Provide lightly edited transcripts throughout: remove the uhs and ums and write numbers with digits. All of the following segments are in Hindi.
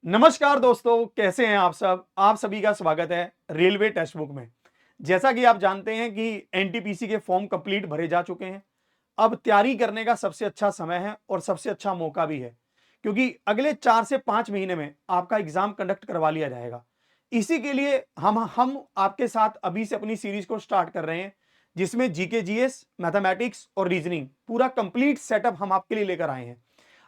नमस्कार दोस्तों, कैसे हैं आप सब? आप सभी का स्वागत है रेलवे टेक्स्ट बुक में। जैसा कि आप जानते हैं कि एनटीपीसी के फॉर्म कंप्लीट भरे जा चुके हैं। अब तैयारी करने का सबसे अच्छा समय है और सबसे अच्छा मौका भी है, क्योंकि अगले 4 से 5 महीने में आपका एग्जाम कंडक्ट करवा लिया जाएगा। इसी के लिए हम आपके साथ अभी से अपनी सीरीज को स्टार्ट कर रहे हैं, जिसमें जीके, जीएस, मैथमेटिक्स और रीजनिंग पूरा कंप्लीट सेटअप हम आपके लिए लेकर आए हैं।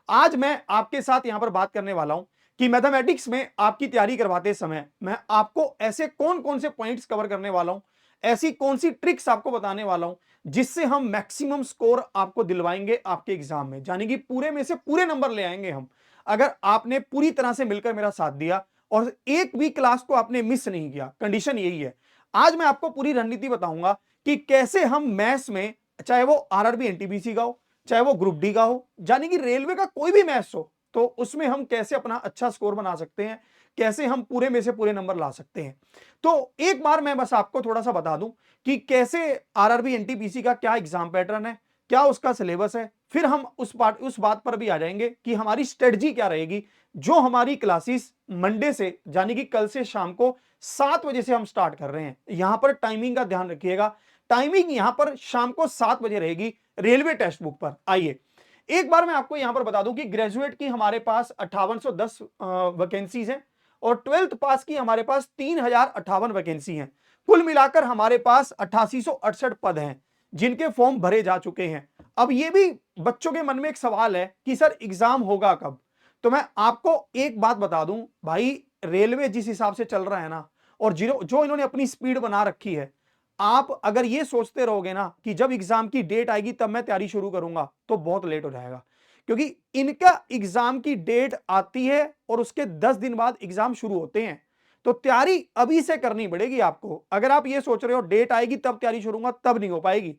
आज मैं आपके साथ यहां पर बात करने वाला हूं कि मैथमेटिक्स में आपकी तैयारी करवाते समय मैं आपको ऐसे कौन कौन से पॉइंट्स कवर करने वाला हूं, ऐसी कौन सी ट्रिक्स आपको बताने वाला हूं जिससे हम मैक्सिमम स्कोर आपको दिलवाएंगे आपके एग्जाम में, यानी कि पूरे में से पूरे नंबर ले आएंगे हम, अगर आपने पूरी तरह से मिलकर मेरा साथ दिया और एक भी क्लास को आपने मिस नहीं किया। कंडीशन यही है। आज मैं आपको पूरी रणनीति बताऊंगा कि कैसे हम मैथ्स में, चाहे वो आरआरबी एनटीपीसी का हो, चाहे वो ग्रुप डी का हो, यानी कि रेलवे का कोई भी मैथ्स हो, तो उसमें हम कैसे अपना अच्छा स्कोर बना सकते हैं, कैसे हम पूरे में से पूरे नंबर ला सकते हैं। तो एक बार मैं बस आपको थोड़ा सा बता दूं कि कैसे आरआरबी एनटीपीसी का क्या एग्जाम पैटर्न है, क्या उसका सिलेबस है। फिर हम उस बात पर भी आ जाएंगे कि हमारी स्ट्रेटजी क्या रहेगी। जो हमारी क्लासेस मंडे से, यानी कि कल से शाम को 7 बजे से हम स्टार्ट कर रहे हैं। यहां पर टाइमिंग का ध्यान रखिएगा। टाइमिंग यहां पर शाम को 7 बजे रहेगी रेलवे टेक्स्ट बुक पर। आइए एक बार मैं आपको यहां पर बता दूं कि ग्रेजुएट की हमारे पास 5810 वैकेंसीज हैं और ट्वेल्थ पास की हमारे पास 3058 वैकेंसी हैं। कुल मिलाकर हमारे पास 8868 पद हैं जिनके फॉर्म भरे जा चुके हैं। अब ये भी बच्चों के मन में एक सवाल है कि सर एग्जाम होगा कब। तो मैं आपको एक बात बता दूं भाई, रेलवे जिस हिसाब से चल रहा है ना, और जो इन्होंने अपनी स्पीड बना रखी है, आप अगर ये सोचते रहोगे ना कि जब एग्जाम की डेट आएगी तब मैं तैयारी शुरू करूंगा, तो बहुत लेट हो जाएगा। क्योंकि इनका एग्जाम की डेट आती है और उसके 10 दिन बाद एग्जाम शुरू होते हैं। तो तैयारी अभी से करनी पड़ेगी आपको। अगर आप ये सोच रहे हो डेट आएगी तब तैयारी शुरू होगा, तब नहीं हो पाएगी।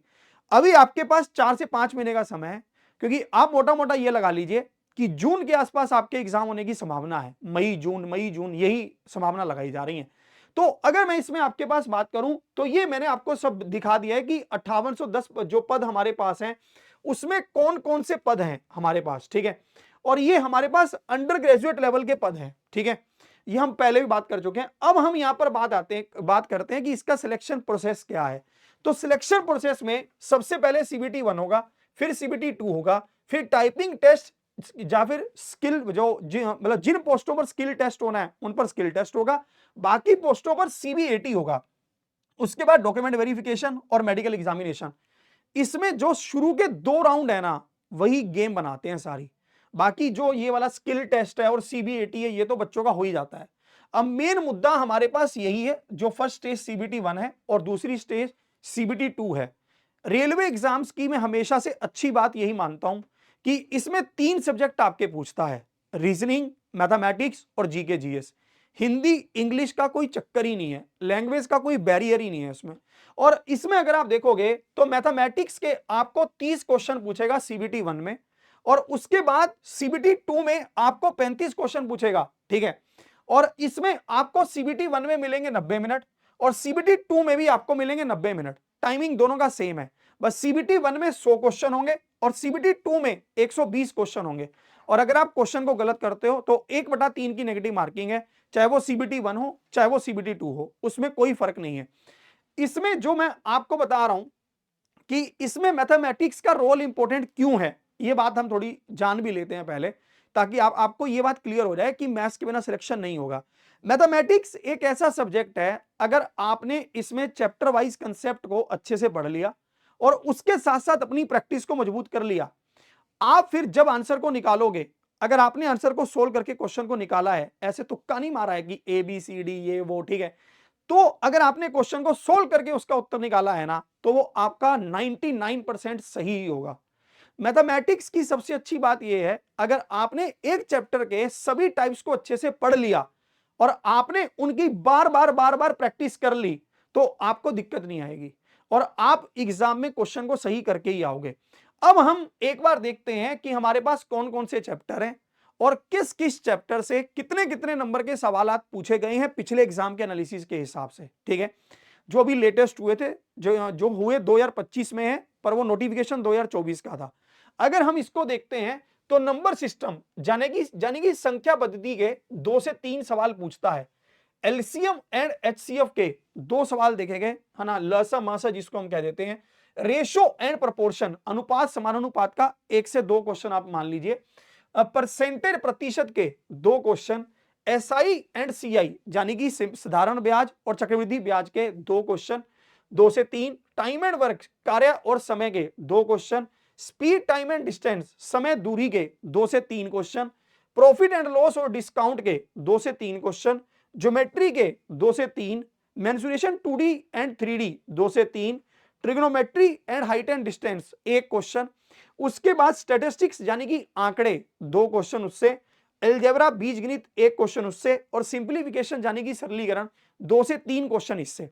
अभी आपके पास 4 से 5 महीने का समय है, क्योंकि आप मोटा मोटा ये लगा लीजिए कि जून के आसपास आपके एग्जाम होने की संभावना है। मई जून यही संभावना लगाई जा रही है। तो अगर मैं इसमें आपके पास बात करूं तो ये मैंने आपको सब दिखा दिया है कि 5810 जो पद हमारे पास हैं उसमें कौन कौन से पद हैं हमारे पास, ठीक है। और ये हमारे पास अंडर ग्रेजुएट लेवल के पद हैं, ठीक है। ये हम पहले भी बात कर चुके हैं। अब हम यहां पर बात करते हैं कि इसका सिलेक्शन प्रोसेस क्या है। तो सिलेक्शन प्रोसेस में सबसे पहले सीबीटी 1 होगा, फिर सीबीटी 2 होगा, फिर टाइपिंग टेस्ट, या फिर स्किल मतलब जिन पोस्टों पर स्किल टेस्ट होना है उन पर स्किल टेस्ट होगा, बाकी पोस्टों पर सीबीएटी होगा। उसके बाद डॉक्यूमेंट वेरिफिकेशन और मेडिकल एग्जामिनेशन। इसमें जो शुरू के 2 राउंड है ना, वही गेम बनाते हैं सारी। बाकी जो ये वाला स्किल टेस्ट है और सीबीएटी है, ये तो बच्चों का हो ही जाता है। अब मेन मुद्दा हमारे पास यही है, जो फर्स्ट स्टेज सीबीटी 1 है और दूसरी स्टेज सीबीटी 2 है। रेलवे एग्जाम्स की मैं हमेशा से अच्छी बात यही मानता हूं कि इसमें 3 सब्जेक्ट आपके पूछता है, रीजनिंग, मैथमेटिक्स और जीके जीएस। हिंदी इंग्लिश का कोई चक्कर ही नहीं है, लैंग्वेज का कोई बैरियर ही नहीं है इसमें। और इसमें अगर आप देखोगे तो मैथमेटिक्स के आपको 30 क्वेश्चन पूछेगा सीबीटी 1 में, और उसके बाद सीबीटी 2 में आपको 35 क्वेश्चन पूछेगा, ठीक है। और इसमें आपको सीबीटी 1 में मिलेंगे 90 मिनट और सीबीटी 2 में भी आपको मिलेंगे 90 मिनट। टाइमिंग दोनों का सेम है, बस सीबीटी 1 में 100 क्वेश्चन होंगे और सीबीटी 2 में 120 क्वेश्चन होंगे। और अगर आप क्वेश्चन को गलत करते हो तो 1/3 की नेगेटिव मार्किंग है, चाहे वो सीबीटी 1 हो चाहे वो सीबीटी 2 हो, उसमें कोई फर्क नहीं है। इसमें जो मैं आपको बता रहा हूं कि इसमें मैथमेटिक्स का रोल इंपॉर्टेंट क्यों है, ये बात हम थोड़ी जान भी लेते हैं पहले, ताकि आपको ये बात क्लियर हो जाए कि मैथ्स के बिना सिलेक्शन नहीं होगा। मैथमेटिक्स एक ऐसा सब्जेक्ट है, अगर आपने इसमें चैप्टर वाइज कंसेप्ट को अच्छे से पढ़ लिया और उसके साथ साथ अपनी प्रैक्टिस को मजबूत कर लिया, आप फिर जब आंसर को निकालोगे, अगर आपने आंसर को सोल्व करके क्वेश्चन को निकाला है, ऐसे तुक्का नहीं मारा है कि ए बी सी डी ये वो, ठीक है, तो अगर आपने क्वेश्चन को सोल्व करके उसका उत्तर निकाला है ना, तो वो आपका 99% सही ही होगा। मैथमेटिक्स की सबसे अच्छी बात यह है, अगर आपने एक चैप्टर के सभी टाइप्स को अच्छे से पढ़ लिया और आपने उनकी बार बार प्रैक्टिस कर ली, तो आपको दिक्कत नहीं आएगी और आप एग्जाम में क्वेश्चन को सही करके ही आओगे। अब हम एक बार देखते हैं कि हमारे पास कौन कौन से चैप्टर हैं और किस किस चैप्टर से कितने कितने नंबर के सवाल पूछे गए हैं पिछले एग्जाम के एनालिसिस के हिसाब से, ठीक है। जो अभी लेटेस्ट हुए थे, जो जो हुए 2025 में है, पर वो नोटिफिकेशन 2024 का था। अगर हम इसको देखते हैं तो नंबर सिस्टम जाने की संख्या पद्धति के 2 से 3 सवाल पूछता है। एलसीएम एंड एचसीएफ के 2 सवाल देखे गए, है ना, लसा मासा जिसको हम कह देते हैं। रेशो एंड प्रोपोर्शन, अनुपात समानुपात का 1 से 2 क्वेश्चन आप मान लीजिए। परसेंटेज, प्रतिशत के 2 क्वेश्चन। एसआई एंड सीआई यानी कि साधारण ब्याज और चक्रवृद्धि ब्याज के 2 क्वेश्चन 2 से 3। टाइम एंड वर्क, कार्य और समय के 2 question. Speed, time and distance, समय दूरी के 2 से 3 क्वेश्चन। प्रॉफिट एंड लॉस और डिस्काउंट के 2 से 3 क्वेश्चन। ज्योमेट्री के 2 से 3। मेंसुरेशन 2D एंड 3D 2 से 3। Trigonometry and height and distance 1 question. उसके बाद स्टैटिस्टिक्स यानी कि आंकड़े 2 क्वेश्चन उससे। एलजेब्रा, बीजगणित 1 क्वेश्चन उससे। और सिंप्लीफिकेशन यानी कि सरलीकरण 2 से 3 क्वेश्चन इससे।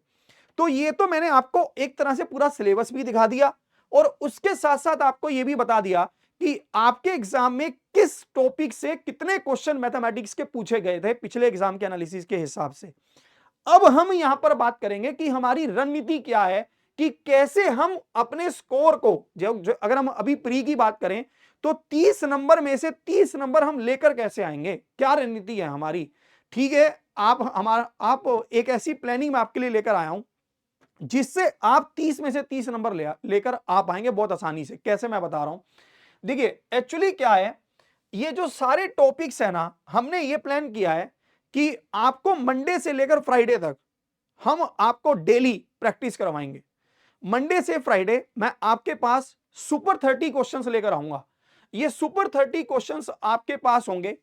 तो ये तो मैंने आपको एक तरह से पूरा सिलेबस भी दिखा दिया और उसके साथ साथ आपको ये भी बता दिया कि आपके एग्जाम में किस टॉपिक से कितने क्वेश्चन मैथमेटिक्स के पूछे गए थे पिछले एग्जाम के एनालिसिस के हिसाब से। अब हम यहां पर बात करेंगे कि हमारी रणनीति क्या है, कि कैसे हम अपने स्कोर को अगर हम अभी प्री की बात करें तो 30 नंबर में से 30 नंबर हम लेकर कैसे आएंगे, क्या रणनीति है हमारी। ठीक है, आप एक ऐसी प्लानिंग मैं आपके लिए लेकर आया हूं जिससे आप 30 में से 30 नंबर लेकर आ पाएंगे बहुत आसानी से। कैसे, मैं बता रहा हूं। देखिए एक्चुअली क्या है, ये जो सारे टॉपिक्स है ना, हमने ये प्लान किया है कि आपको मंडे से लेकर फ्राइडे तक हम आपको डेली प्रैक्टिस करवाएंगे। मंडे से फ्राइडे मैं आपके पास सुपर 30 क्वेश्चंस लेकर आऊंगा। ये सुपर 30 क्वेश्चंस आपके पास होंगे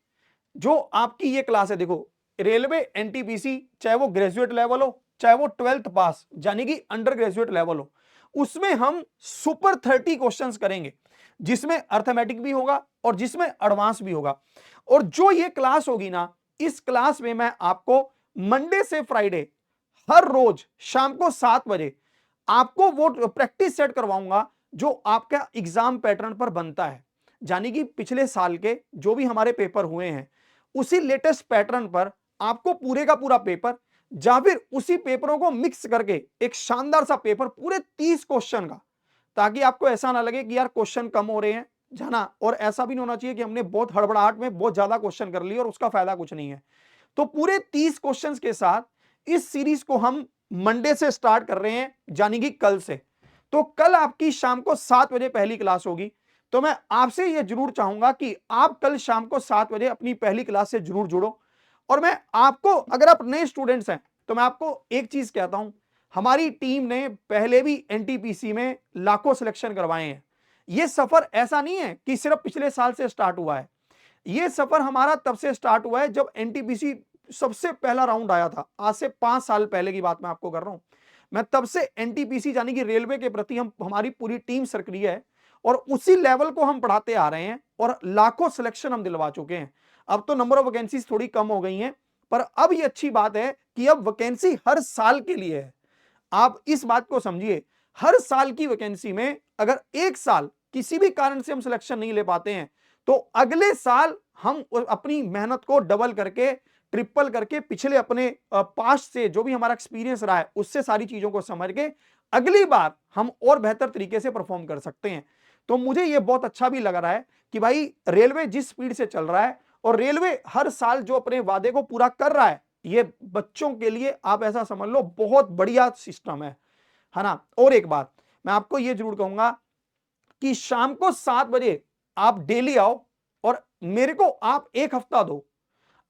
जो आपकी ये क्लास है। देखो, रेलवे एनटीपीसी, चाहे वो ग्रेजुएट लेवल हो चाहे वो 12th पास यानी कि अंडर ग्रेजुएट लेवल हो, उसमें हम सुपर 30 क्वेश्चंस करेंगे जिसमें अर्थमेटिक भी होगा और जिसमें एडवांस भी होगा। और जो ये क्लास होगी ना, इस क्लास में मैं आपको मंडे से फ्राइडे हर रोज शाम को 7 बजे आपको वो प्रैक्टिस सेट करवाऊंगा जो आपका एग्जाम पैटर्न पर बनता है। यानी कि पिछले साल के जो भी हमारे पेपर हुए हैं उसी लेटेस्ट पैटर्न पर आपको पूरे का पूरा पेपर या फिर उसी पेपरों को मिक्स करके एक शानदार सा पेपर पूरे 30 क्वेश्चन का, ताकि आपको ऐसा ना लगे कि यार क्वेश्चन कम हो रहे हैं जाना, और ऐसा भी नहीं होना चाहिए कि हमने बहुत हड़बड़ाहट में बहुत ज्यादा क्वेश्चन कर लिए और उसका फायदा कुछ नहीं है। तो पूरे 30 क्वेश्चंस के साथ इस सीरीज को हम मंडे से स्टार्ट कर रहे हैं, यानी कि कल से। तो कल आपकी शाम को 7 बजे पहली क्लास होगी। तो मैं आपसे यह जरूर चाहूंगा कि आप कल शाम को 7 बजे अपनी पहली क्लास से जरूर जुड़ो। और मैं आपको, अगर आप नए स्टूडेंट्स हैं तो मैं आपको एक चीज कहता हूं, हमारी टीम ने पहले भी एनटीपीसी में लाखों सिलेक्शन करवाए हैं। यह सफर ऐसा नहीं है कि सिर्फ पिछले साल से स्टार्ट हुआ है, यह सफर हमारा तब से स्टार्ट हुआ है जब एनटीपीसी सबसे पहला राउंड आया था। आज से 5 साल पहले की बात मैं आपको कर रहा हूं। मैं तब से एनटीपीसी यानी कि रेलवे के प्रति हमारी पूरी टीम सक्रिय है और उसी लेवल को हम पढ़ाते आ रहे हैं और लाखों सिलेक्शन हम दिलवा चुके हैं। अब तो नंबर ऑफ वैकेंसीज थोड़ी कम हो गई हैं, पर अब ये अच्छी बात है कि अब वैकेंसी हर साल के लिए है। आप इस बात को समझिए, हर साल की वैकेंसी में अगर एक साल किसी भी कारण से हम सिलेक्शन नहीं ले पाते हैं तो अगले साल हम अपनी मेहनत को डबल करके, ट्रिपल करके, पिछले अपने पास्ट से जो भी हमारा एक्सपीरियंस रहा है उससे सारी चीजों को समझ के अगली बार हम और बेहतर तरीके से परफॉर्म कर सकते हैं। तो मुझे यह बहुत अच्छा भी लग रहा है कि भाई रेलवे जिस स्पीड से चल रहा है और रेलवे हर साल जो अपने वादे को पूरा कर रहा है, ये बच्चों के लिए आप ऐसा समझ लो बहुत बढ़िया सिस्टम है ना। और एक बात मैं आपको यह जरूर कहूंगा कि शाम को 7 बजे आप डेली आओ और मेरे को आप एक हफ्ता दो।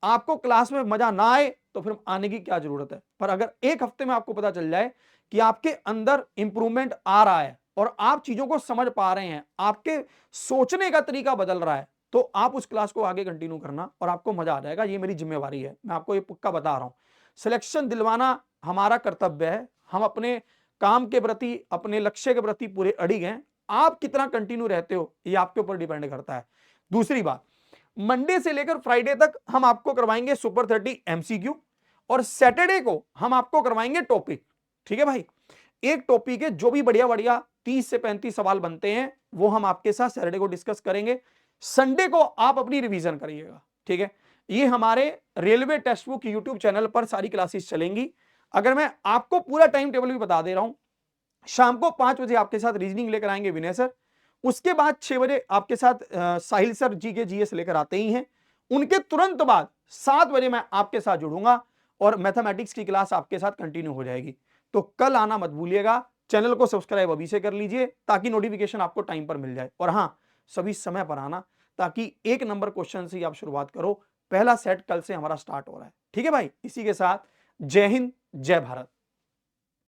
आपको क्लास में मजा ना आए तो फिर आने की क्या जरूरत है, पर अगर एक हफ्ते में आपको पता चल जाए कि आपके अंदर इंप्रूवमेंट आ रहा है और आप चीजों को समझ पा रहे हैं, आपके सोचने का तरीका बदल रहा है, तो आप उस क्लास को आगे कंटिन्यू करना और आपको मजा आ जाएगा। ये मेरी जिम्मेवारी है, मैं आपको ये पक्का बता रहा हूं। सिलेक्शन दिलवाना हमारा कर्तव्य है। हम अपने काम के प्रति, अपने लक्ष्य के प्रति पूरे अड़िग हैं। आप कितना कंटिन्यू रहते हो ये आपके ऊपर डिपेंड करता है। दूसरी बात, मंडे से लेकर फ्राइडे तक हम आपको करवाएंगे सुपर 30 एमसीक्यू और सैटरडे को हम आपको करवाएंगे टॉपिक। ठीक है भाई, एक टॉपिक है, जो भी बढ़िया बढ़िया 30 से 35 सवाल बनते हैं वो हम आपके साथ सैटरडे को डिस्कस करेंगे। संडे को आप अपनी रिवीजन करिएगा। ठीक है, ये हमारे railway text book YouTube channel पर सारी क्लासेस चलेंगी। अगर मैं आपको पूरा टाइम टेबल भी बता दे रहा हूं, शाम को 5 बजे आपके साथ रीजनिंग लेकर आएंगे विनय सर, उसके बाद 6 बजे आपके साथ साहिल सर जी के जीएस लेकर आते ही हैं। उनके तुरंत बाद 7 बजे मैं आपके साथ जुड़ूंगा और मैथमेटिक्स की क्लास आपके साथ कंटिन्यू हो जाएगी। तो कल आना मत भूलिएगा। चैनल को सब्सक्राइब अभी से कर लीजिए ताकि नोटिफिकेशन आपको टाइम पर मिल जाए। और हाँ, सभी समय पर आना ताकि 1 नंबर क्वेश्चन से ही आप शुरुआत करो। पहला सेट कल से हमारा स्टार्ट हो रहा है। ठीक है भाई, इसी के साथ जय हिंद, जय भारत।